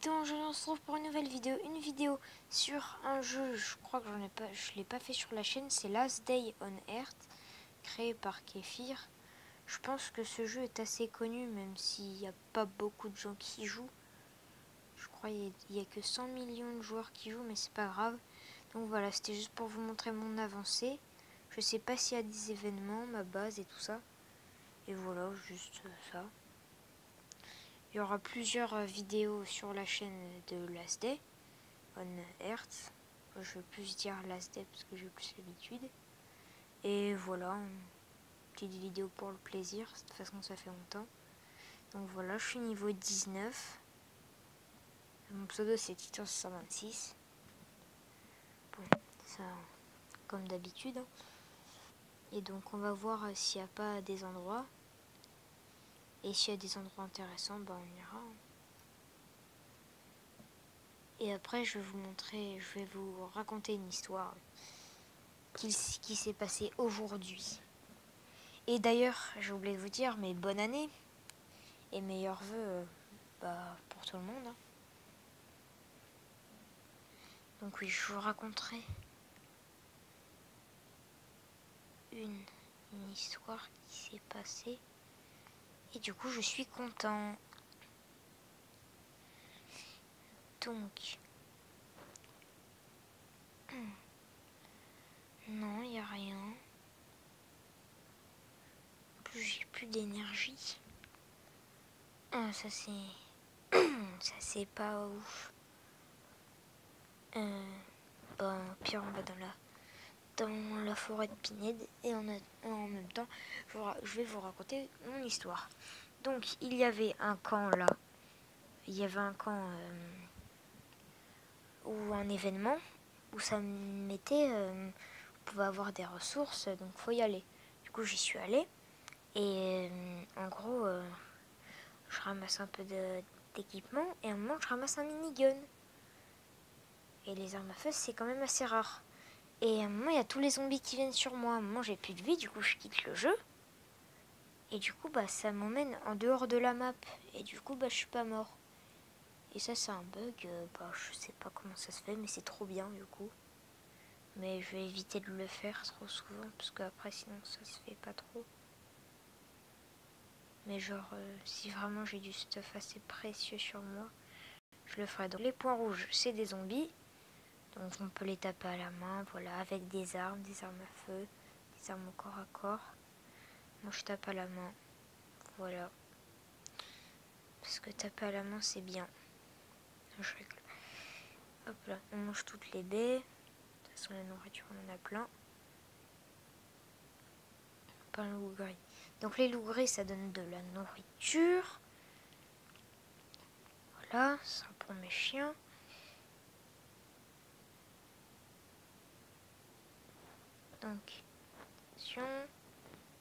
Donc je me retrouve pour une nouvelle vidéo, sur un jeu. Je crois que je l'ai pas fait sur la chaîne. C'est Last Day on Earth, créé par Kefir. Je pense que ce jeu est assez connu, même s'il n'y a pas beaucoup de gens qui jouent. Je crois qu'il y a que 100 millions de joueurs qui jouent, mais c'est pas grave. Donc voilà, c'était juste pour vous montrer mon avancée. Je sais pas s'il y a des événements, ma base et tout ça. Et voilà, juste ça. Il y aura plusieurs vidéos sur la chaîne de Last Day on Earth. Je vais plus dire Last Day parce que j'ai plus l'habitude. Et voilà, une petite vidéo pour le plaisir. De toute façon, ça fait longtemps. Donc voilà, je suis niveau 19. Mon pseudo c'est Titan626. Bon, ça comme d'habitude. Et donc on va voir s'il n'y a pas des endroits. Et s'il y a des endroits intéressants, ben on ira. Et après je vais vous montrer, je vais vous raconter une histoire qui s'est passée aujourd'hui. Et d'ailleurs, j'ai oublié de vous dire, mais bonne année et meilleurs vœux pour tout le monde. Hein. Donc oui, je vous raconterai une histoire qui s'est passée. Et du coup, je suis content. Donc, non, il n'y a rien. En plus, j'ai plus d'énergie. Ah, ça c'est... ça c'est pas ouf. Pire, on va dans la forêt de Pinède. Et en même temps, je vais vous raconter mon histoire. Donc, il y avait un camp là. Il y avait un camp ou un événement où ça mettait... on pouvait avoir des ressources, donc faut y aller. Du coup, j'y suis allée. Et en gros, je ramasse un peu d'équipement. Et à un moment, je ramasse un minigun. Et les armes à feu, c'est quand même assez rare. Et à un moment, il y a tous les zombies qui viennent sur moi. À un moment, j'ai plus de vie, du coup, je quitte le jeu. Et du coup, ça m'emmène en dehors de la map. Et du coup, je suis pas mort. Et ça, c'est un bug. Je sais pas comment ça se fait, mais c'est trop bien, du coup. Mais je vais éviter de le faire trop souvent, parce qu'après, sinon, ça se fait pas trop. Mais genre, si vraiment j'ai du stuff assez précieux sur moi, je le ferai. Donc, les points rouges, c'est des zombies. Donc, on peut les taper à la main, voilà, avec des armes à feu, des armes au corps à corps. Moi, je tape à la main. Voilà. Parce que taper à la main, c'est bien. Je règle. Hop là, on mange toutes les baies. De toute façon, la nourriture, on en a plein. Pas un loup gris. Donc, les loups gris, ça donne de la nourriture. Voilà, ça pour mes chiens. Donc, attention.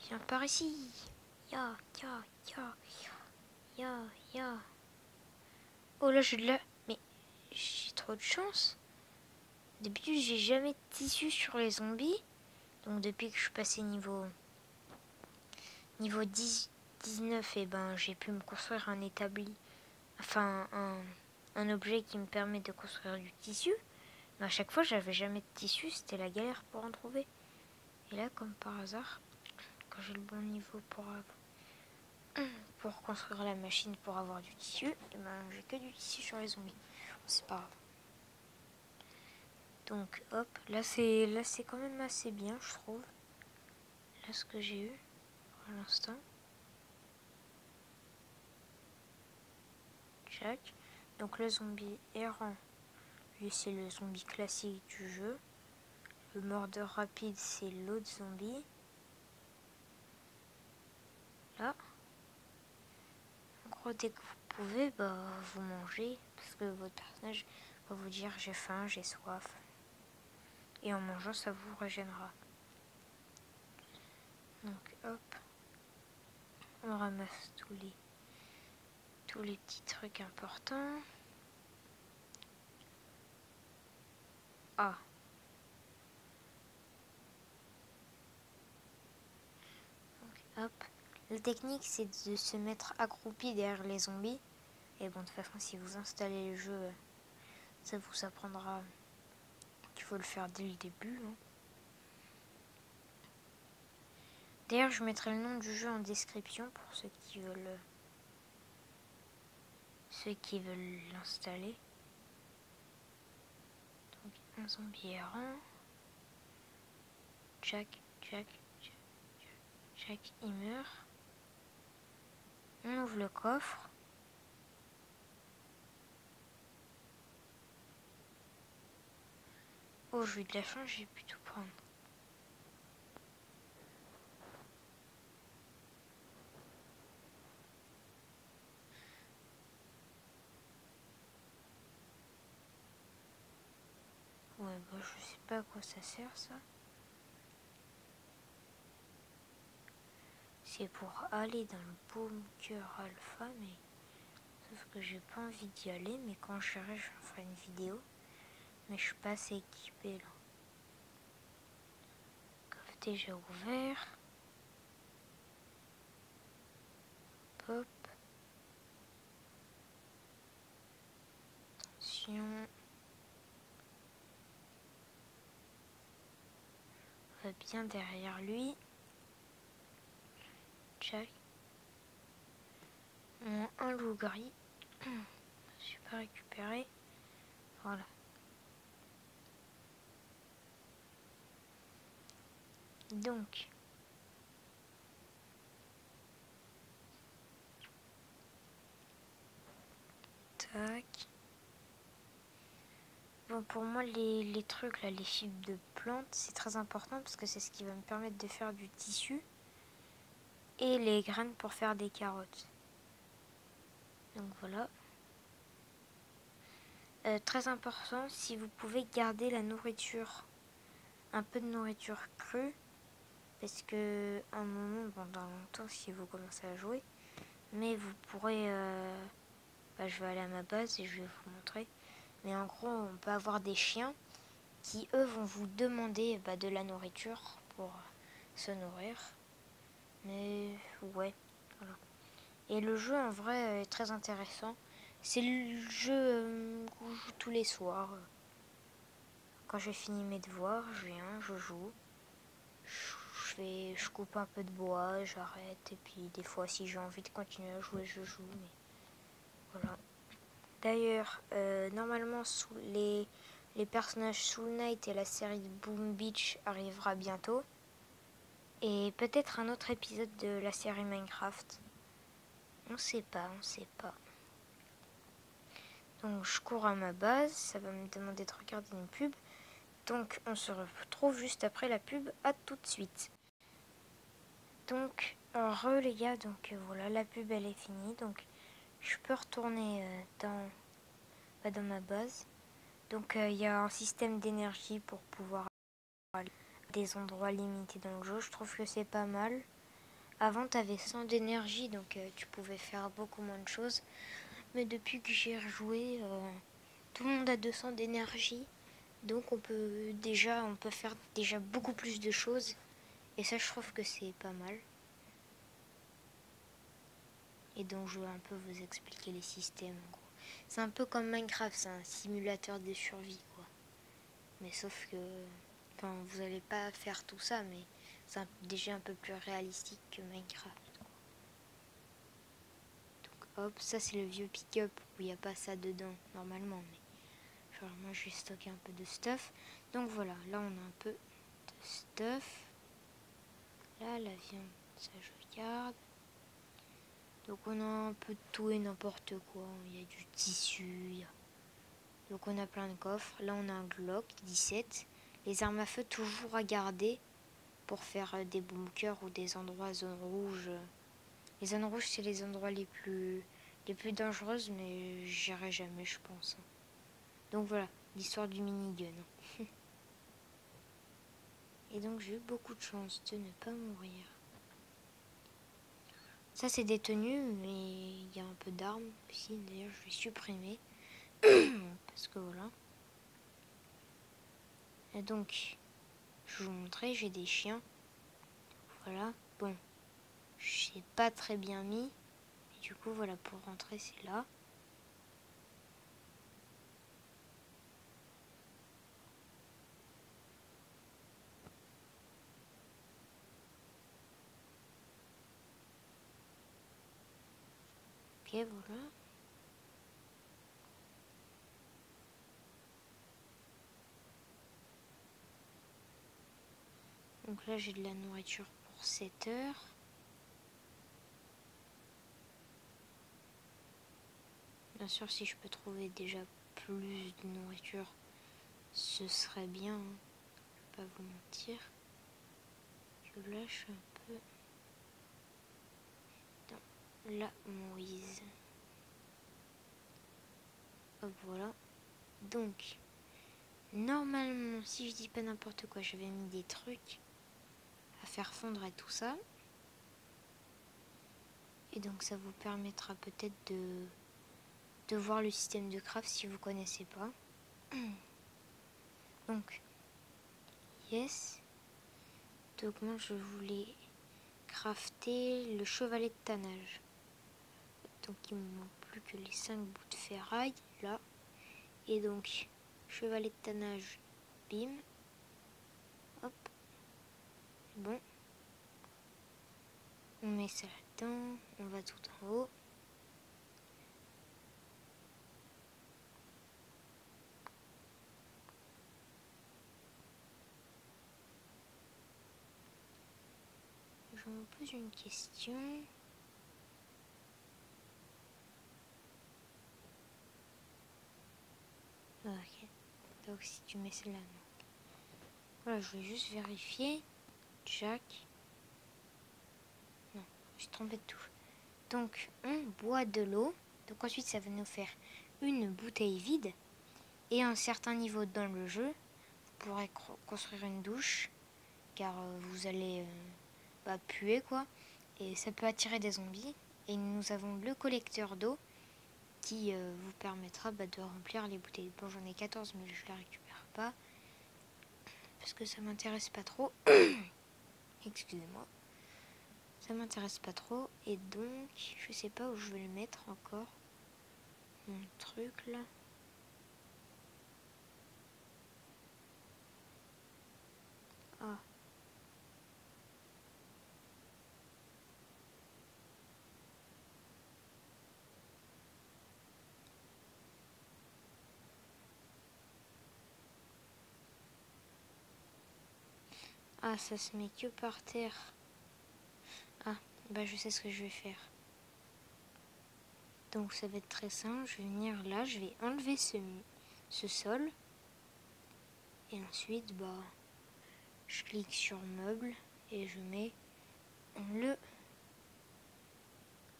Viens par ici. Ya, ya, ya, ya, ya. Oh là, j'ai de la... Mais j'ai trop de chance. D'habitude, j'ai jamais de tissu sur les zombies. Donc, depuis que je suis passé niveau 10, 19, et j'ai pu me construire un établi. Enfin, un objet qui me permet de construire du tissu. Mais à chaque fois, j'avais jamais de tissu. C'était la galère pour en trouver. Et là, comme par hasard, quand j'ai le bon niveau pour construire la machine pour avoir du tissu, et j'ai que du tissu sur les zombies. Bon, c'est pas grave. Donc hop, là c'est quand même assez bien, je trouve. Là ce que j'ai eu pour l'instant. Check. Donc le zombie errant, lui c'est le zombie classique du jeu. Le mordeur rapide c'est l'autre zombie. Là. En gros dès que vous pouvez, vous mangez. Parce que votre personnage va vous dire j'ai faim, j'ai soif. Et en mangeant ça vous régénérera. Donc hop. On ramasse tous les petits trucs importants. Ah. Donc, hop. La technique, c'est de se mettre accroupi derrière les zombies. Et bon, de toute façon, si vous installez le jeu, ça vous apprendra qu'il faut le faire dès le début. Hein. D'ailleurs, je mettrai le nom du jeu en description pour ceux qui veulent l'installer. Donc, un zombie errant. Jack, il meurt. On ouvre le coffre. Oh, j'ai eu de la chance, j'ai pu tout prendre. Ouais, bah, je sais pas à quoi ça sert, ça. C'est pour aller dans le bunker alpha, mais... Sauf que j'ai pas envie d'y aller, mais quand j'irai, je ferai une vidéo. Mais je suis pas assez équipée, là. Coffre déjà ouvert. Hop. Attention. On va bien derrière lui. Jack. Un loup gris. Je suis pas récupéré. Voilà. Donc. Tac. Bon, pour moi, les trucs, là, les fibres de plantes, c'est très important parce que c'est ce qui va me permettre de faire du tissu. Et les graines pour faire des carottes. Donc voilà. Très important, si vous pouvez garder la nourriture, un peu de nourriture crue, parce que un moment, bon, dans longtemps, si vous commencez à jouer, mais vous pourrez, je vais aller à ma base et je vais vous montrer, mais en gros, on peut avoir des chiens qui, eux, vont vous demander de la nourriture pour se nourrir, mais ouais, voilà. Et le jeu, en vrai, est très intéressant. C'est le jeu que je joue tous les soirs. Quand j'ai fini mes devoirs, je viens, je joue. Je coupe un peu de bois, j'arrête. Et puis des fois, si j'ai envie de continuer à jouer, je joue. Mais voilà. D'ailleurs, normalement, les personnages Soul Knight et la série de Boom Beach arrivera bientôt. Et peut-être un autre épisode de la série Minecraft. On sait pas, on sait pas. Donc je cours à ma base, ça va me demander de regarder une pub. Donc on se retrouve juste après la pub, à tout de suite. Donc, les gars, donc voilà, la pub elle est finie. Donc je peux retourner dans ma base. Donc il y a un système d'énergie pour pouvoir aller à des endroits limités dans le jeu. Je trouve que c'est pas mal. Avant tu avais 100 d'énergie, donc tu pouvais faire beaucoup moins de choses. Mais depuis que j'ai rejoué, tout le monde a 200 d'énergie. Donc on peut faire déjà beaucoup plus de choses. Et ça, je trouve que c'est pas mal. Et donc je vais un peu vous expliquer les systèmes en gros. C'est un peu comme Minecraft, c'est un simulateur de survie quoi. Mais sauf que... Enfin, vous n'allez pas faire tout ça, mais c'est déjà un peu plus réalistique que Minecraft. Donc hop, ça c'est le vieux pick-up où il n'y a pas ça dedans normalement. Mais genre, moi je vais stocker un peu de stuff. Donc voilà, là on a un peu de stuff. Là la viande, ça je garde. Donc on a un peu de tout et n'importe quoi. Il y a du tissu. Donc on a plein de coffres. Là on a un Glock 17. Les armes à feu toujours à garder pour faire des bunkers ou des endroits zones rouges. Les zones rouges c'est les endroits les plus dangereuses, mais j'irai jamais je pense. Donc voilà, l'histoire du minigun. Et donc j'ai eu beaucoup de chance de ne pas mourir. Ça c'est des tenues, mais il y a un peu d'armes aussi. D'ailleurs je vais supprimer. Parce que voilà. Et donc, je vais vous montrer, j'ai des chiens. Voilà. Bon, je sais pas très bien mis. Et du coup, voilà, pour rentrer, c'est là. Ok, voilà. Donc là, j'ai de la nourriture pour 7 heures. Bien sûr, si je peux trouver déjà plus de nourriture, ce serait bien, hein. Je vais pas vous mentir. Je lâche un peu dans la Moïse. Hop, voilà. Donc, normalement, si je dis pas n'importe quoi, j'avais mis des trucs à faire fondre et tout ça. Et donc, ça vous permettra peut-être de voir le système de craft si vous connaissez pas. Donc, yes. Donc, moi, je voulais crafter le chevalet de tannage. Donc, il me manque plus que les 5 bouts de ferraille, là. Et donc, chevalet de tannage, bim. Hop. Bon. On met ça là-dedans. On va tout en haut. Je me pose une question. Ok. Donc, si tu mets celle-là, non. Voilà, je vais juste vérifier. Jack. Non, je suis trompée de tout. Donc, on boit de l'eau. Donc, ensuite, ça va nous faire une bouteille vide. Et à un certain niveau dans le jeu, vous pourrez construire une douche. Car vous allez puer, quoi. Et ça peut attirer des zombies. Et nous avons le collecteur d'eau qui vous permettra de remplir les bouteilles. Bon, j'en ai 14, mais je ne la récupère pas. Parce que ça m'intéresse pas trop. Excusez-moi. Ça m'intéresse pas trop. Et donc, je sais pas où je vais le mettre encore. Mon truc là. Ah. Ah, ça se met que par terre. Ah, bah je sais ce que je vais faire. Donc ça va être très simple. Je vais venir là, je vais enlever ce sol. Et ensuite, je clique sur meuble et je mets le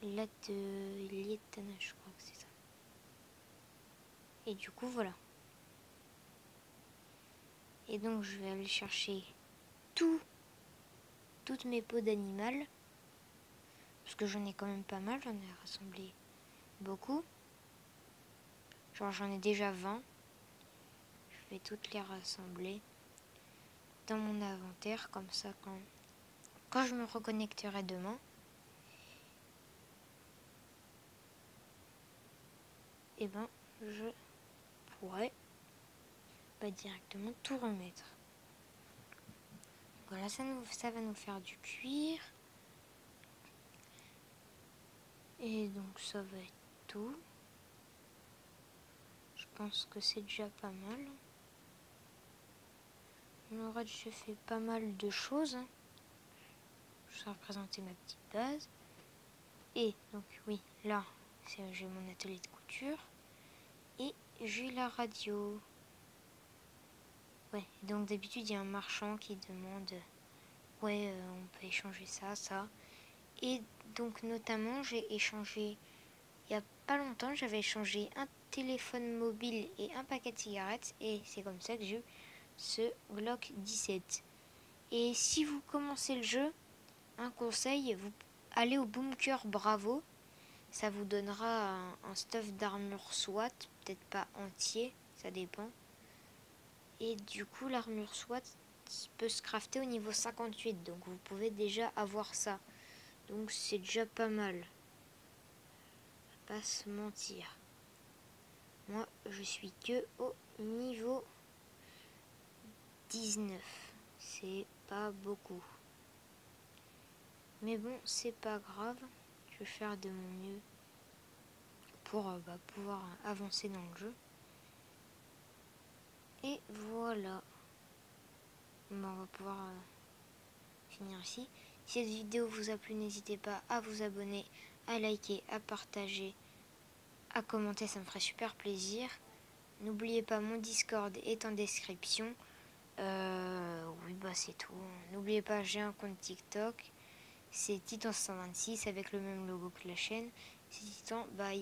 l'atelier de tannage, je crois que c'est ça. Et du coup, voilà. Et donc, je vais aller chercher toutes mes peaux d'animal. Parce que j'en ai quand même pas mal, j'en ai rassemblé beaucoup. Genre, j'en ai déjà 20. Je vais toutes les rassembler dans mon inventaire, comme ça, quand je me reconnecterai demain, et ben, je pourrai directement tout remettre. Voilà, ça va nous faire du cuir. Et donc ça va être tout. Je pense que c'est déjà pas mal. On aura déjà fait pas mal de choses. Je vais représenter ma petite base. Et donc oui, là, j'ai mon atelier de couture. Et j'ai la radio. Ouais, donc d'habitude, il y a un marchand qui demande ouais, on peut échanger ça, ça. Et donc notamment, j'ai échangé, il y a pas longtemps, j'avais échangé un téléphone mobile et un paquet de cigarettes. Et c'est comme ça que j'ai eu ce Glock 17. Et si vous commencez le jeu, un conseil, vous allez au Bunker Bravo. Ça vous donnera un stuff d'armure SWAT, peut-être pas entier, ça dépend. Et du coup, l'armure SWAT peut se crafter au niveau 58, donc vous pouvez déjà avoir ça. Donc c'est déjà pas mal. Pas se mentir. Moi, je suis que au niveau 19. C'est pas beaucoup. Mais bon, c'est pas grave. Je vais faire de mon mieux pour pouvoir avancer dans le jeu. Et voilà. Bon, on va pouvoir finir ici. Si cette vidéo vous a plu, n'hésitez pas à vous abonner, à liker, à partager, à commenter, ça me ferait super plaisir. N'oubliez pas, mon Discord est en description. Oui, bah c'est tout. N'oubliez pas, j'ai un compte TikTok. C'est Titan126 avec le même logo que la chaîne. C'est Titan, bye.